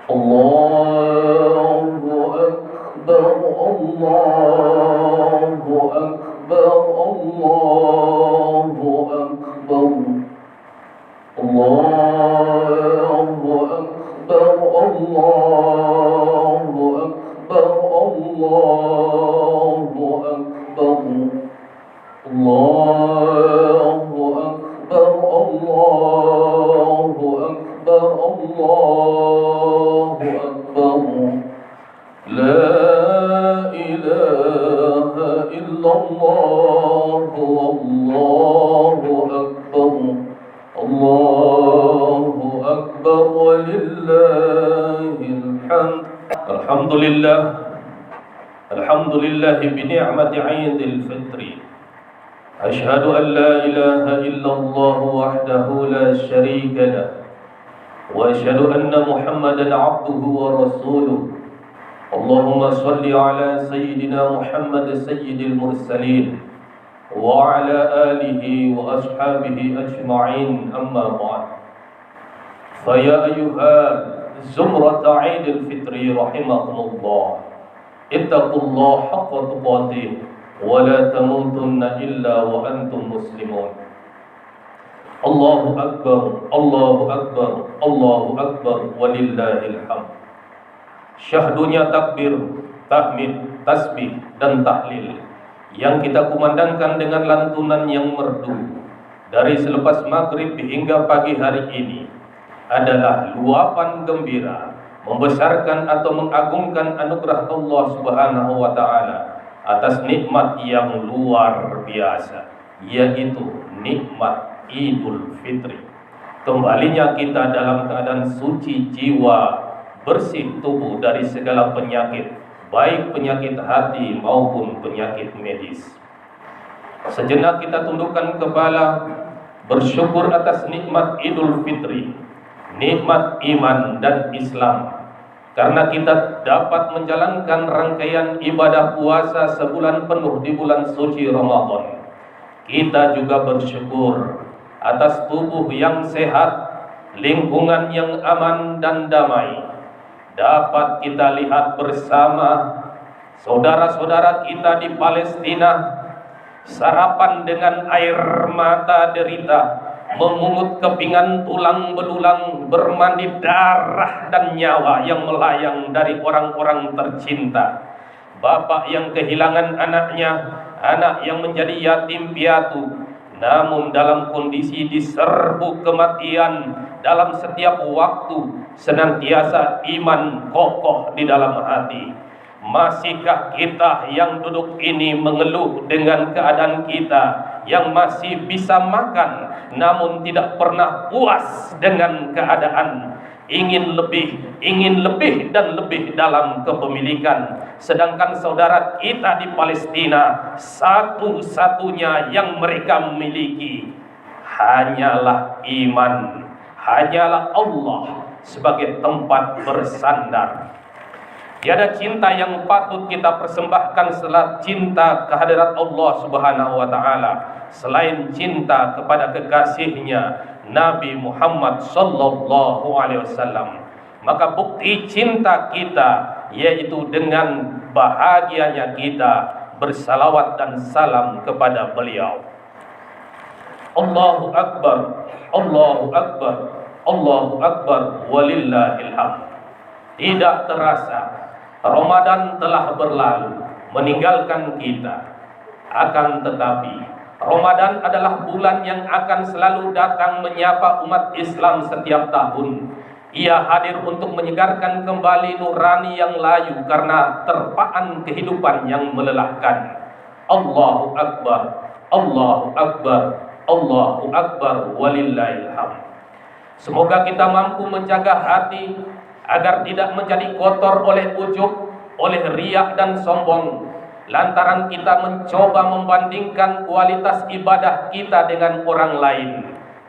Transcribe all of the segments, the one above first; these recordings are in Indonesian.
Allahu Akbar, Allahu Akbar, Allahu Akbar, Allahu Akbar, Allahu Akbar, Allahu Akbar, Allahu Akbar, Allahu Akbar, Allahu Akbar, La ilaha illallah, Allahu Akbar, Allahu Akbar, walillahil hamd. Alhamdulillah, alhamdulillah bi ni'mati 'aidil fitri. Asyhadu an la ilaha illallah wahdahu la syarika lah. Wa asyhadu anna Muhammadan 'abduhu wa rasuluh. Allahumma salli ala sayyidina Muhammad sayyidil mursalin wa ala alihi wa ashabihi ajma'in, amma ba'd. Fa ya ayyuha zumrata 'aidil fitri rahimakumullah, ittaqullaha haqqa tuqatih wa la tamutunna illa wa antum muslimun. Allahu akbar, Allahu akbar, Allahu akbar, walillahil hamd. Syahdunya takbir, tahmid, tasbih, dan tahlil yang kita kumandangkan dengan lantunan yang merdu dari selepas maghrib hingga pagi hari ini adalah luapan gembira membesarkan atau mengagungkan anugerah Allah Subhanahu wa Ta'ala atas nikmat yang luar biasa, yaitu nikmat Idul Fitri. Kembalinya kita dalam keadaan suci jiwa, bersih tubuh dari segala penyakit, baik penyakit hati maupun penyakit medis. Sejenak kita tundukkan kepala, bersyukur atas nikmat Idul Fitri, nikmat iman dan Islam, karena kita dapat menjalankan rangkaian ibadah puasa sebulan penuh di bulan suci Ramadan. Kita juga bersyukur atas tubuh yang sehat, lingkungan yang aman dan damai. Dapat kita lihat bersama saudara-saudara kita di Palestina sarapan dengan air mata derita, memungut kepingan tulang belulang, bermandi darah dan nyawa yang melayang dari orang-orang tercinta. Bapak yang kehilangan anaknya, anak yang menjadi yatim piatu, namun dalam kondisi diserbu kematian dalam setiap waktu, senantiasa iman kokoh di dalam hati. Masihkah kita yang duduk ini mengeluh dengan keadaan kita yang masih bisa makan namun tidak pernah puas dengan keadaan, ingin lebih dan lebih dalam kepemilikan, sedangkan saudara kita di Palestina satu-satunya yang mereka miliki hanyalah iman, hanyalah Allah sebagai tempat bersandar. Tiada cinta yang patut kita persembahkan selain cinta kehadirat Allah Subhanahu wa Ta'ala, selain cinta kepada kekasihnya Nabi Muhammad sallallahu alaihi wasallam. Maka bukti cinta kita yaitu dengan bahagianya kita bersalawat dan salam kepada beliau. Allahu Akbar, Allahu Akbar, Allahu Akbar, walillahil hamd. Tidak terasa Ramadan telah berlalu meninggalkan kita. Akan tetapi Ramadan adalah bulan yang akan selalu datang menyapa umat Islam setiap tahun. Ia hadir untuk menyegarkan kembali nurani yang layu karena terpaan kehidupan yang melelahkan. Allahu Akbar, Allahu Akbar, Allahu Akbar, walillahil hamd. Semoga kita mampu menjaga hati agar tidak menjadi kotor oleh ujub, oleh riak dan sombong, lantaran kita mencoba membandingkan kualitas ibadah kita dengan orang lain.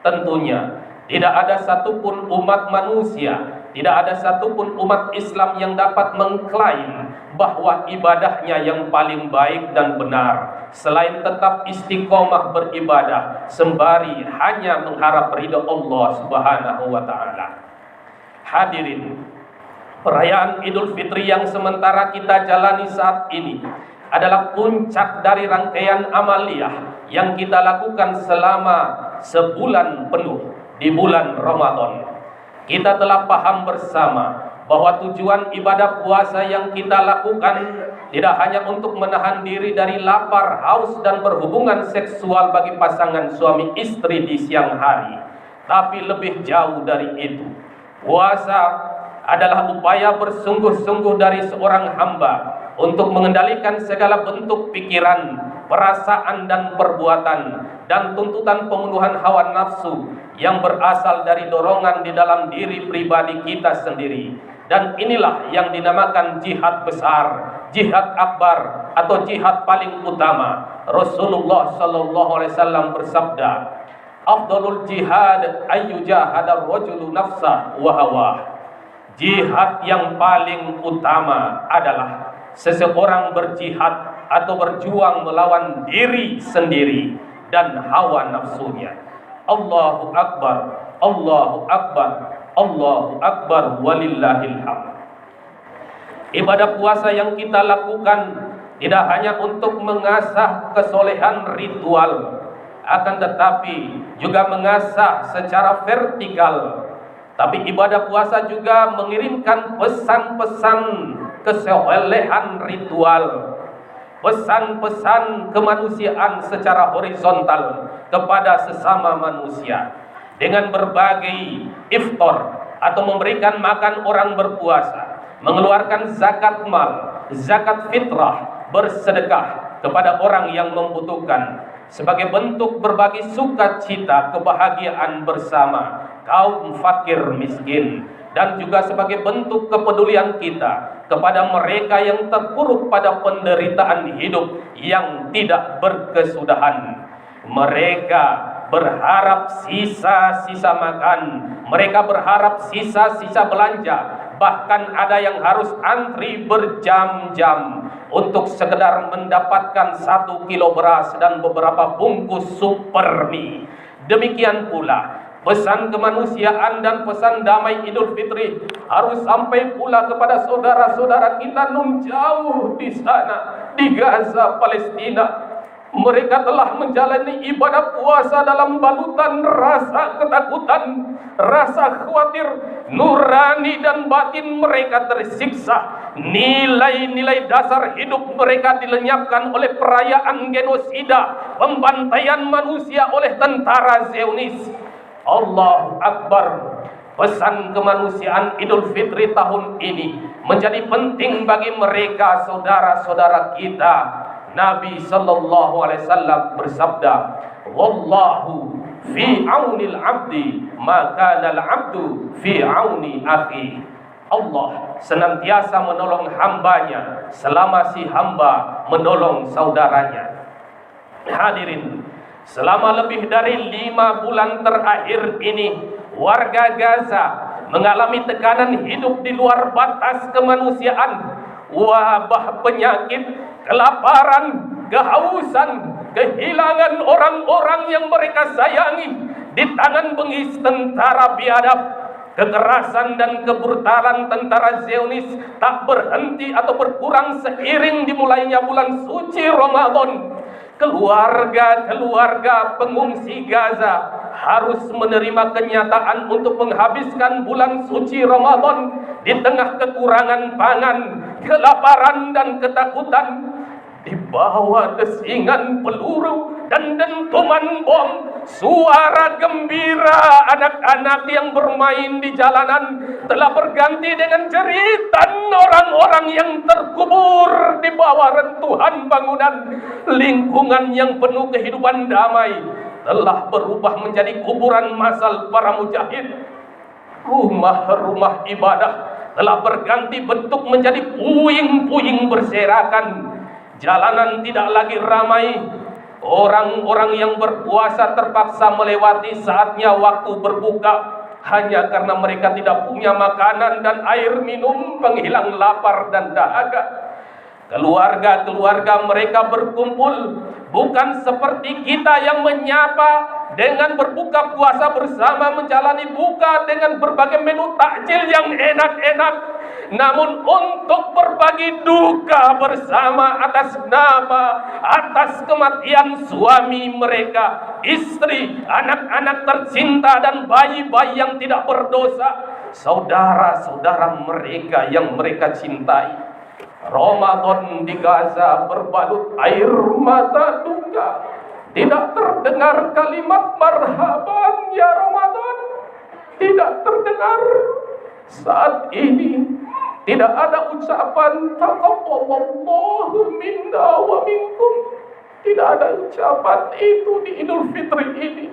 Tentunya tidak ada satupun umat manusia, tidak ada satupun umat Islam yang dapat mengklaim bahwa ibadahnya yang paling baik dan benar, selain tetap istiqomah beribadah sembari hanya mengharap ridha Allah Subhanahu wa Ta'ala. Hadirin, Perayaan Idul Fitri yang sementara kita jalani saat ini adalah puncak dari rangkaian amaliyah yang kita lakukan selama sebulan penuh di bulan Ramadan. Kita telah paham bersama bahwa tujuan ibadah puasa yang kita lakukan tidak hanya untuk menahan diri dari lapar, haus, dan berhubungan seksual bagi pasangan suami istri di siang hari, tapi lebih jauh dari itu. Puasa adalah upaya bersungguh-sungguh dari seorang hamba untuk mengendalikan segala bentuk pikiran, perasaan, dan perbuatan, dan tuntutan pemenuhan hawa nafsu yang berasal dari dorongan di dalam diri pribadi kita sendiri. Dan inilah yang dinamakan jihad besar, jihad akbar, atau jihad paling utama. Rasulullah SAW bersabda, "Afdalul jihad ayyujahadar rajulu nafsah wa hawah." Jihad yang paling utama adalah seseorang berjihad atau berjuang melawan diri sendiri dan hawa nafsunya. Allahu Akbar, Allahu Akbar, Allahu Akbar, walillahil hamd. Ibadah puasa yang kita lakukan tidak hanya untuk mengasah kesolehan ritual, akan tetapi juga mengasah secara vertikal. Tapi ibadah puasa juga mengirimkan pesan-pesan kesolehan ritual, pesan-pesan kemanusiaan secara horizontal kepada sesama manusia dengan berbagai iftar atau memberikan makan orang berpuasa, mengeluarkan zakat mal, zakat fitrah, bersedekah kepada orang yang membutuhkan sebagai bentuk berbagi sukacita kebahagiaan bersama kaum fakir miskin, dan juga sebagai bentuk kepedulian kita kepada mereka yang terpuruk pada penderitaan hidup yang tidak berkesudahan. Mereka berharap sisa-sisa makan, mereka berharap sisa-sisa belanja, bahkan ada yang harus antri berjam-jam untuk sekedar mendapatkan 1 kilo beras dan beberapa bungkus super mie. Demikian pula pesan kemanusiaan dan pesan damai Idul Fitri harus sampai pula kepada saudara-saudara kita nun jauh di sana, di Gaza, Palestina. Mereka telah menjalani ibadah puasa dalam balutan rasa ketakutan, rasa khawatir, nurani dan batin mereka tersiksa. Nilai-nilai dasar hidup mereka dilenyapkan oleh perayaan genosida, pembantaian manusia oleh tentara Zionis. Allahu Akbar. Pesan kemanusiaan Idul Fitri tahun ini menjadi penting bagi mereka saudara-saudara kita. Nabi sallallahu alaihi wasallam bersabda, "Wallahu fi aunil 'abdi, maka al 'abdu fi auni akhi." Allah senantiasa menolong hambanya selama si hamba menolong saudaranya. Hadirin, selama lebih dari 5 bulan terakhir ini, warga Gaza mengalami tekanan hidup di luar batas kemanusiaan. Wabah penyakit, kelaparan, kehausan, kehilangan orang-orang yang mereka sayangi di tangan bengis tentara biadab. Kekerasan dan kebrutalan tentara Zionis tak berhenti atau berkurang seiring dimulainya bulan suci Ramadan. Keluarga-keluarga pengungsi Gaza harus menerima kenyataan untuk menghabiskan bulan suci Ramadan di tengah kekurangan pangan, kelaparan, dan ketakutan. Di bawah desingan peluru dan dentuman bom, suara gembira anak-anak yang bermain di jalanan telah berganti dengan jeritan orang-orang yang terkubur di bawah rentuhan bangunan. Lingkungan yang penuh kehidupan damai telah berubah menjadi kuburan massal para mujahid. Rumah-rumah ibadah telah berganti bentuk menjadi puing-puing berserakan. Jalanan tidak lagi ramai. Orang-orang yang berpuasa terpaksa melewati saatnya waktu berbuka hanya karena mereka tidak punya makanan dan air minum penghilang lapar dan dahaga. Keluarga-keluarga mereka berkumpul bukan seperti kita yang menyapa dengan berbuka puasa bersama, menjalani buka dengan berbagai menu takjil yang enak-enak. namun untuk berbagi duka bersama atas kematian suami mereka, istri, anak-anak tercinta dan bayi-bayi yang tidak berdosa, saudara-saudara mereka yang mereka cintai. Ramadan di Gaza berbalut air mata duka. Tidak terdengar kalimat marhaban ya Ramadan. Tidak terdengar. Saat ini tidak ada ucapan taqabbalallahu minna wa minkum. Tidak ada ucapan itu di Idul Fitri ini.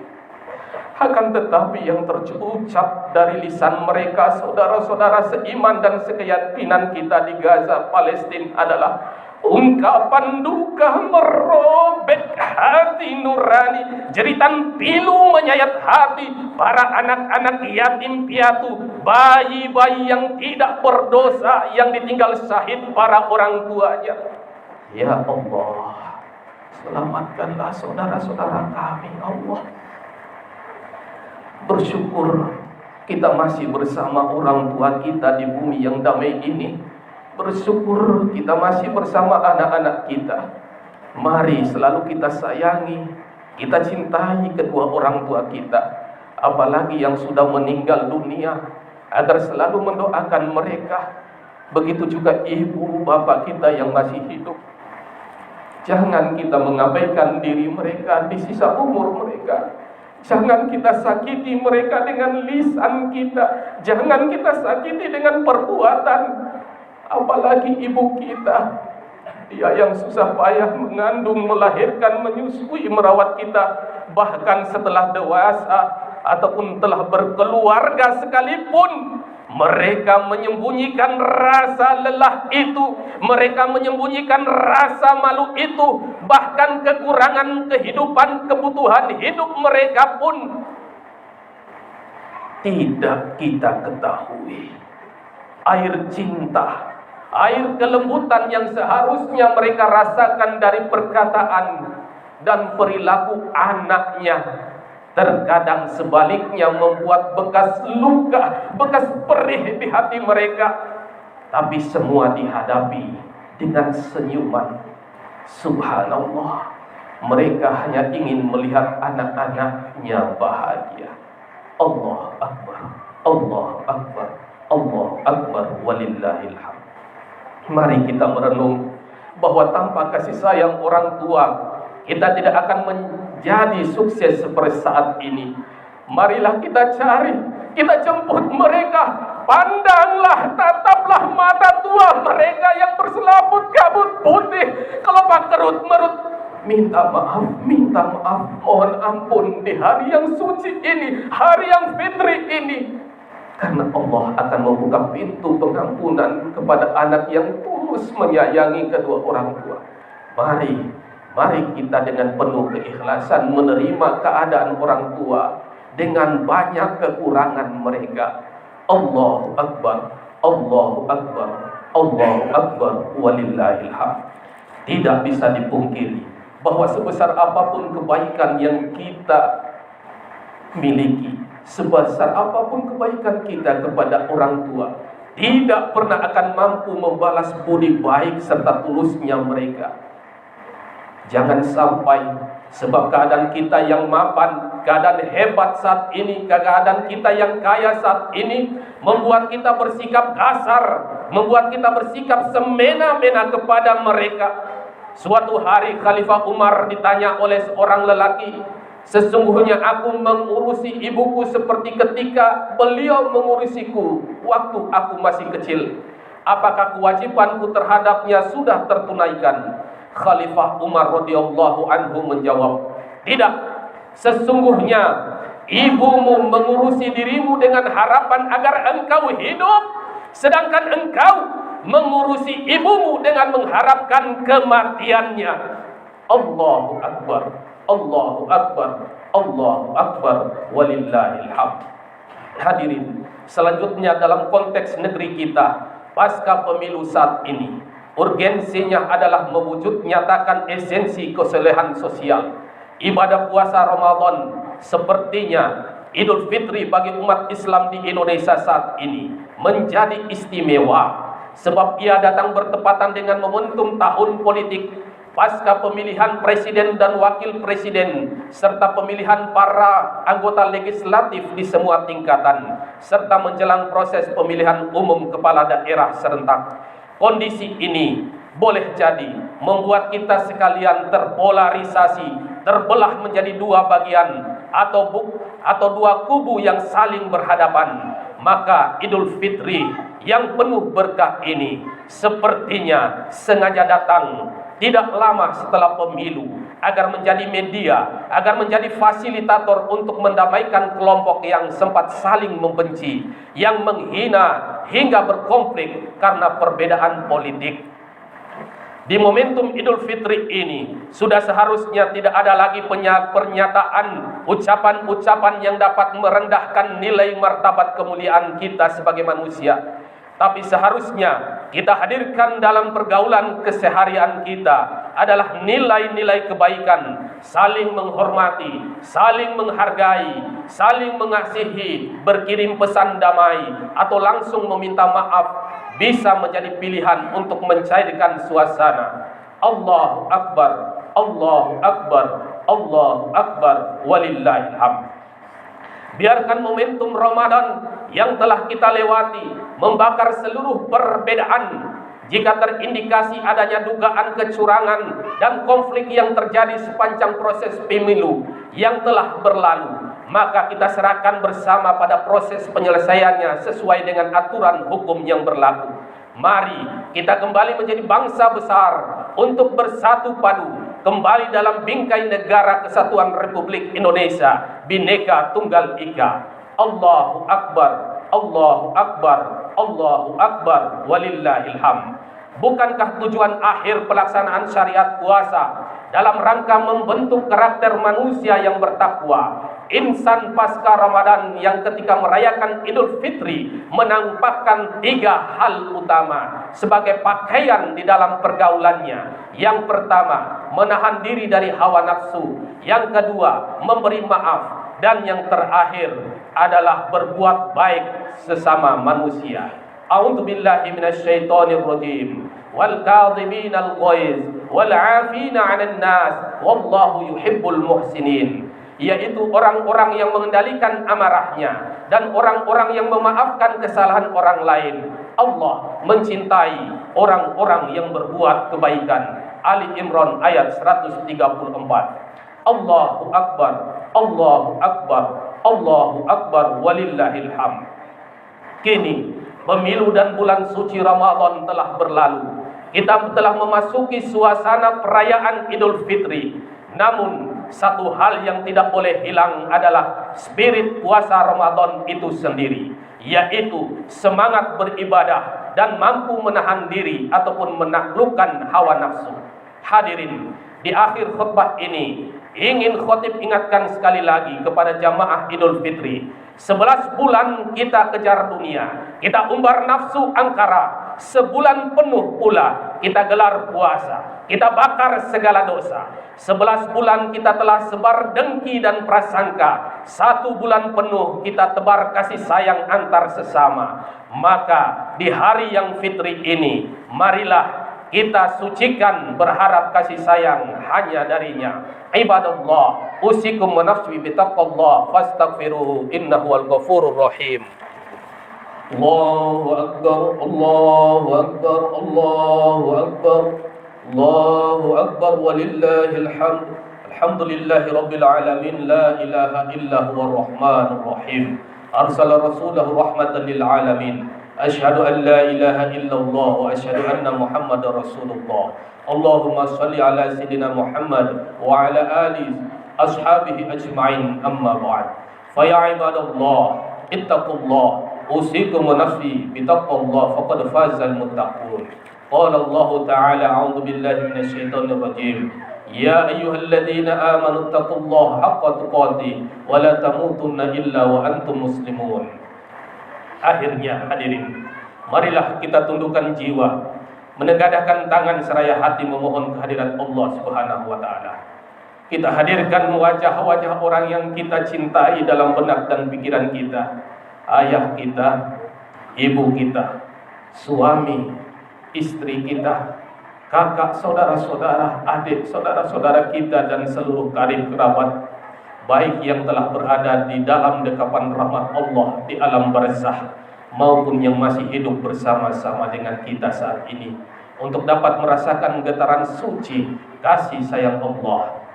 Akan tetapi yang terucap dari lisan mereka, saudara-saudara seiman dan sekeyakinan kita di Gaza, Palestina, adalah ungkapan duka merobek hati nurani, jeritan pilu menyayat hati para anak-anak yatim piatu, bayi-bayi yang tidak berdosa yang ditinggal syahid para orang tuanya. Ya Allah, selamatkanlah saudara-saudara kami, Allah. Bersyukur kita masih bersama orang tua kita di bumi yang damai ini. Bersyukur kita masih bersama anak-anak kita. Mari selalu kita sayangi, kita cintai kedua orang tua kita, apalagi yang sudah meninggal dunia, agar selalu mendoakan mereka. Begitu juga ibu bapak kita yang masih hidup. Jangan kita mengabaikan diri mereka di sisa umur mereka. Jangan kita sakiti mereka dengan lisan kita. Jangan kita sakiti dengan perbuatan. Apalagi ibu kita, dia yang susah payah mengandung, melahirkan, menyusui, merawat kita. Bahkan setelah dewasa ataupun telah berkeluarga sekalipun, mereka menyembunyikan rasa lelah itu, mereka menyembunyikan rasa malu itu, bahkan kekurangan kehidupan, kebutuhan hidup mereka pun tidak kita ketahui. Air cinta, air kelembutan yang seharusnya mereka rasakan dari perkataan dan perilaku anaknya, terkadang sebaliknya membuat bekas luka, bekas perih di hati mereka. Tapi semua dihadapi dengan senyuman. Subhanallah, mereka hanya ingin melihat anak-anaknya bahagia. Allah Akbar, Allah Akbar, Allah Akbar, walillahil hamd. Mari kita merenung bahwa tanpa kasih sayang orang tua, kita tidak akan menjadi sukses seperti saat ini. Marilah kita cari, kita jemput mereka. Pandanglah, tataplah mata tua mereka yang berselaput kabut putih, kelopak kerut merut. Minta maaf, mohon ampun di hari yang suci ini, hari yang fitri ini. Karena Allah akan membuka pintu pengampunan kepada anak yang tulus menyayangi kedua orang tua. Mari kita dengan penuh keikhlasan menerima keadaan orang tua dengan banyak kekurangan mereka. Allahu Akbar, Allahu Akbar, Allahu Akbar, walillahil hamd. Tidak bisa dipungkiri bahwa sebesar apapun kebaikan yang kita miliki, sebesar apapun kebaikan kita kepada orang tua, tidak pernah akan mampu membalas budi baik serta tulusnya mereka. Jangan sampai sebab keadaan kita yang mapan, keadaan hebat saat ini, keadaan kita yang kaya saat ini, membuat kita bersikap kasar, membuat kita bersikap semena-mena kepada mereka. Suatu hari Khalifah Umar ditanya oleh seorang lelaki, sesungguhnya aku mengurusi ibuku seperti ketika beliau mengurusiku waktu aku masih kecil. Apakah kewajibanku terhadapnya sudah tertunaikan? Khalifah Umar radhiyallahu anhu menjawab, tidak. Sesungguhnya ibumu mengurusi dirimu dengan harapan agar engkau hidup, sedangkan engkau mengurusi ibumu dengan mengharapkan kematiannya. Allahu Akbar, Allahu Akbar, Allahu Akbar, walillahil hamd. Hadirin, selanjutnya dalam konteks negeri kita pasca pemilu saat ini, urgensinya adalah mewujud nyatakan esensi kesalehan sosial. Ibadah puasa Ramadan sepertinya Idul Fitri bagi umat Islam di Indonesia saat ini menjadi istimewa. sebab ia datang bertepatan dengan momentum tahun politik pasca pemilihan presiden dan wakil presiden serta pemilihan para anggota legislatif di semua tingkatan serta menjelang proses pemilihan umum kepala daerah serentak. Kondisi ini boleh jadi membuat kita sekalian terpolarisasi, terbelah menjadi dua bagian atau dua kubu yang saling berhadapan. Maka Idul Fitri yang penuh berkah ini sepertinya sengaja datang tidak lama setelah pemilu agar menjadi media, agar menjadi fasilitator untuk mendamaikan kelompok yang sempat saling membenci, yang menghina hingga berkonflik karena perbedaan politik. Di momentum Idul Fitri ini sudah seharusnya tidak ada lagi pernyataan, ucapan-ucapan yang dapat merendahkan nilai martabat kemuliaan kita sebagai manusia. Tapi seharusnya kita hadirkan dalam pergaulan keseharian kita adalah nilai-nilai kebaikan, saling menghormati, saling menghargai, saling mengasihi, berkirim pesan damai, atau langsung meminta maaf bisa menjadi pilihan untuk mencairkan suasana. Allahu Akbar, Allahu Akbar, Allahu Akbar, walillahil hamd. Biarkan momentum Ramadan yang telah kita lewati membakar seluruh perbedaan. Jika terindikasi adanya dugaan kecurangan dan konflik yang terjadi sepanjang proses pemilu yang telah berlalu, maka kita serahkan bersama pada proses penyelesaiannya sesuai dengan aturan hukum yang berlaku. Mari kita kembali menjadi bangsa besar untuk bersatu padu kembali dalam bingkai negara kesatuan Republik Indonesia Bhinneka Tunggal Ika. Allahu Akbar, Allahu Akbar, Allahu Akbar, walillahil hamd. Bukankah tujuan akhir pelaksanaan syariat puasa dalam rangka membentuk karakter manusia yang bertakwa? Insan pasca Ramadan yang ketika merayakan Idul Fitri menampakkan tiga hal utama sebagai pakaian di dalam pergaulannya. Yang pertama, menahan diri dari hawa nafsu. Yang kedua, memberi maaf. Dan yang terakhir adalah berbuat baik sesama manusia. A'udzu billahi minasyaitonir rajim. Wal kadhiminal ghaiz wal 'afina 'anil nas wallahu yuhibbul muhsinin. Yaitu orang-orang yang mengendalikan amarahnya dan orang-orang yang memaafkan kesalahan orang lain. Allah mencintai orang-orang yang berbuat kebaikan. Ali Imran ayat 134. Allahu Akbar, Allahu Akbar, Allahu Akbar, walillahil hamd. Kini pemilu dan bulan suci Ramadan telah berlalu. Kita telah memasuki suasana perayaan Idul Fitri. Namun satu hal yang tidak boleh hilang adalah spirit puasa Ramadan itu sendiri, yaitu semangat beribadah dan mampu menahan diri ataupun menaklukkan hawa nafsu. Hadirin, di akhir khutbah ini ingin khotib ingatkan sekali lagi kepada jamaah Idul Fitri. 11 bulan kita kejar dunia, kita umbar nafsu angkara. Sebulan penuh pula kita gelar puasa, kita bakar segala dosa. 11 bulan kita telah sebar dengki dan prasangka. 1 bulan penuh kita tebar kasih sayang antar sesama. Maka di hari yang fitri ini, marilah kita sucikan berharap kasih sayang hanya darinya. Ibadallah, usikum wa nafsi bitaqwallah fastaghfiruhu innahu wal ghafurur rahim. Allahu Akbar, Allahu Akbar, Allahu Akbar, Allahu Akbar, walillahil hamd. Alhamdulillahi rabbil alamin, la ilaha illa huwar rahmanur rahim. Arsala rasulahu rahmatan lil alamin. Asyhadu an la ilaha illallah wa asyhadu anna Muhammadar Rasulullah. Allahumma shalli ala sayyidina Muhammad wa ala ali ashabihi ajma'in, amma ba'd. Fa ya ibadallah, ittaqullah, usikum wa nafsi bitaqwallah faqad fazal muttaqun. Qala Allah ta'ala, a'udzu billahi minasyaitonir rajim. Ya ayyuhalladzina amanu taqullaha haqqa tuqatih wa la tamutunna illa wa antum muslimun. Akhirnya hadirin, marilah kita tundukkan jiwa, menegadahkan tangan seraya hati memohon kehadirat Allah Subhanahu wa taala. Kita hadirkan wajah-wajah orang yang kita cintai dalam benak dan pikiran kita. Ayah kita, ibu kita, suami, istri kita, kakak, saudara-saudara, adik, saudara-saudara kita, dan seluruh karib kerabat, baik yang telah berada di dalam dekapan rahmat Allah di alam barzah, maupun yang masih hidup bersama-sama dengan kita saat ini, untuk dapat merasakan getaran suci kasih sayang Allah.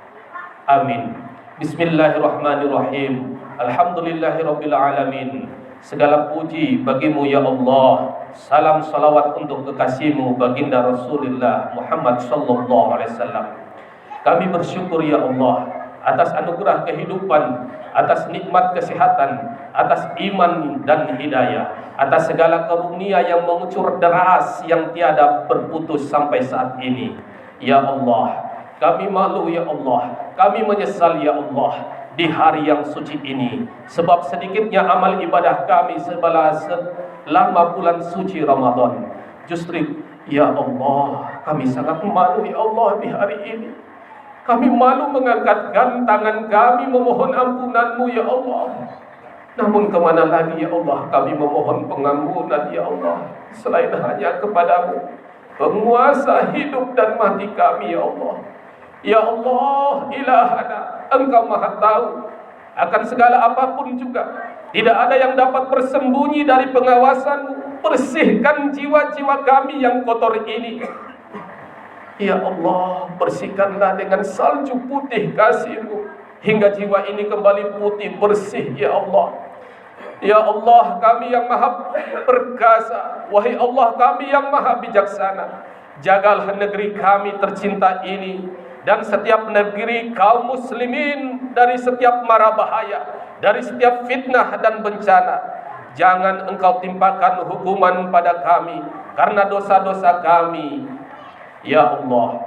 Amin. Bismillahirrahmanirrahim. Alhamdulillahirabbil alamin. Segala puji bagimu ya Allah. Salam salawat untuk kekasihmu baginda Rasulullah Muhammad sallallahu alaihi wasallam. Kami bersyukur ya Allah atas anugerah kehidupan, atas nikmat kesehatan, atas iman dan hidayah, atas segala karunia yang mengucur deras yang tiada berputus sampai saat ini. Ya Allah, kami malu ya Allah, kami menyesal ya Allah di hari yang suci ini, sebab sedikitnya amal ibadah kami selama bulan suci Ramadan. Justru ya Allah, kami sangat malu ya Allah di hari ini. Kami malu mengangkatkan tangan kami memohon ampunan-Mu ya Allah. Namun kemana lagi ya Allah kami memohon pengampunan ya Allah, selain hanya kepada-Mu, penguasa hidup dan mati kami ya Allah. Ya Allah, ilahana, Engkau maha tahu akan segala apapun juga. Tidak ada yang dapat bersembunyi dari pengawasan-Mu. Bersihkan jiwa-jiwa kami yang kotor ini. Ya Allah, bersihkanlah dengan salju putih kasih-Mu, hingga jiwa ini kembali putih bersih ya Allah. Ya Allah, kami yang maha perkasa, wahai Allah kami yang maha bijaksana, jagalah negeri kami tercinta ini dan setiap negeri kaum muslimin dari setiap mara bahaya, dari setiap fitnah dan bencana. Jangan Engkau timpakan hukuman pada kami karena dosa-dosa kami. Ya Allah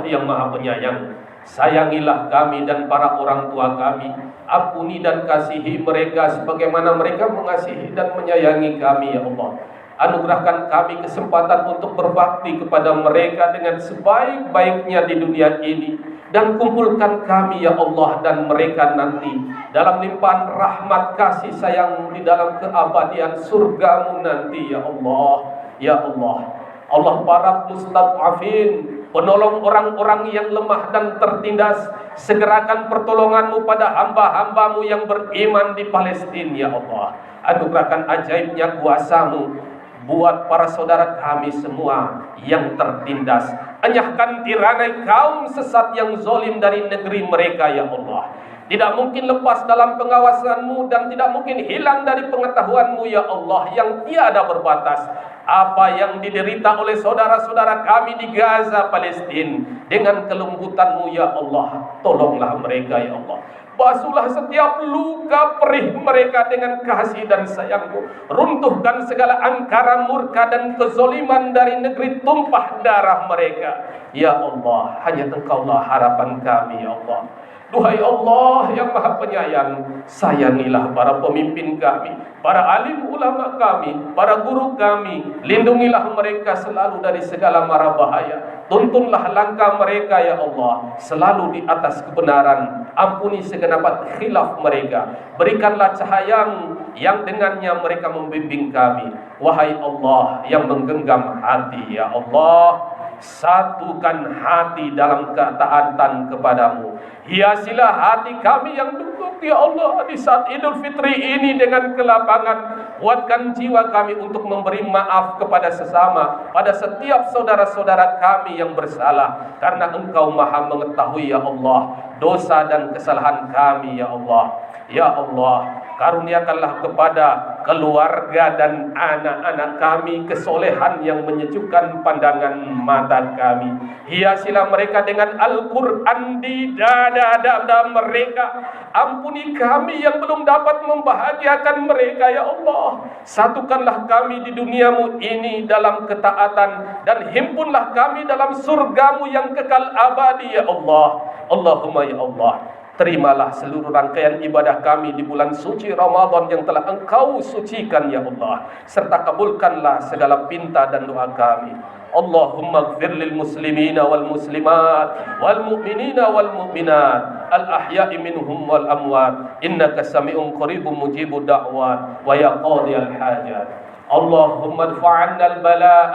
yang maha penyayang, sayangilah kami dan para orang tua kami. Ampuni dan kasihi mereka sebagaimana mereka mengasihi dan menyayangi kami ya Allah. Anugerahkan kami kesempatan untuk berbakti kepada mereka dengan sebaik-baiknya di dunia ini, dan kumpulkan kami ya Allah dan mereka nanti dalam limpahan rahmat kasih sayang di dalam keabadian surga-Mu nanti ya Allah. Ya Allah, Allah para mustad'afin, penolong orang-orang yang lemah dan tertindas, segerakan pertolongan-Mu pada hamba-hamba-Mu yang beriman di Palestina ya Allah. Anugerahkan ajaibnya kuasa-Mu buat para saudara kami semua yang tertindas. Enyahkan tiranai kaum sesat yang zalim dari negeri mereka ya Allah. Tidak mungkin lepas dalam pengawasan-Mu dan tidak mungkin hilang dari pengetahuan-Mu ya Allah yang tiada berbatas. Apa yang diderita oleh saudara-saudara kami di Gaza, Palestina, dengan kelembutan-Mu ya Allah, tolonglah mereka ya Allah. Basuhlah setiap luka perih mereka dengan kasih dan sayang-Mu. Runtuhkan segala angkara murka dan kezoliman dari negeri tumpah darah mereka. Ya Allah, hanya Engkaulah harapan kami ya Allah. Duhai Allah yang maha penyayang, sayangilah para pemimpin kami, para alim ulama kami, para guru kami. Lindungilah mereka selalu dari segala mara bahaya. Tuntunlah langkah mereka ya Allah selalu di atas kebenaran. Ampuni segenap khilaf mereka. Berikanlah cahaya-Mu yang dengannya mereka membimbing kami. Wahai Allah yang menggenggam hati ya Allah, satukan hati dalam ketaatan kepada-Mu. Hiasilah hati kami yang duduk ya Allah di saat Idul Fitri ini dengan kelapangan. Kuatkan jiwa kami untuk memberi maaf kepada sesama, pada setiap saudara-saudara kami yang bersalah, karena Engkau maha mengetahui ya Allah dosa dan kesalahan kami ya Allah. Ya Allah, karuniakanlah kepada keluarga dan anak-anak kami kesolehan yang menyejukkan pandangan mata kami. Hiasilah mereka dengan Al-Quran di dada-dada mereka. Ampuni kami yang belum dapat membahagiakan mereka ya Allah. Satukanlah kami di duniamu ini dalam ketaatan, dan himpunlah kami dalam surgamu yang kekal abadi ya Allah. Allahumma ya Allah, terimalah seluruh rangkaian ibadah kami di bulan suci Ramadan yang telah Engkau sucikan ya Allah, serta kabulkanlah segala pinta dan doa kami. Allahumma ighfir lil muslimina wal muslimat wal mu'minina wal mu'minat al ahya'i minhum wal amwat innaka sami'un qaribun mujibud da'wat wa ya qadiyal hajat. اللهم ادفع عنا البلاء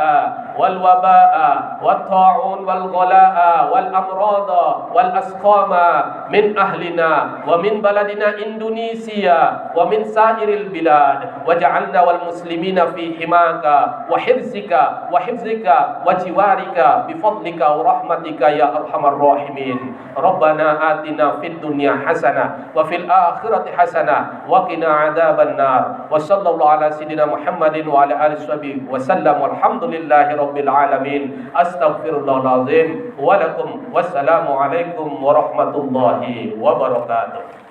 والوباء والطاعون والغلاء والأمراض والأسقام من أهلنا ومن بلدنا إندونيسيا ومن سائر البلاد، واجعلنا والمسلمين في حماك وحفظك وجوارك بفضلك ورحمتك يا أرحم الراحمين. ربنا آتنا في الدنيا حسنة وفي الآخرة حسنة وقنا عذاب النار. وصلى الله على سيدنا محمد وعلى آله وصحبه وسلم والحمد لله رب العالمين. أستغفر الله العظيم ولكم والسلام عليكم ورحمة الله wabarakatuh.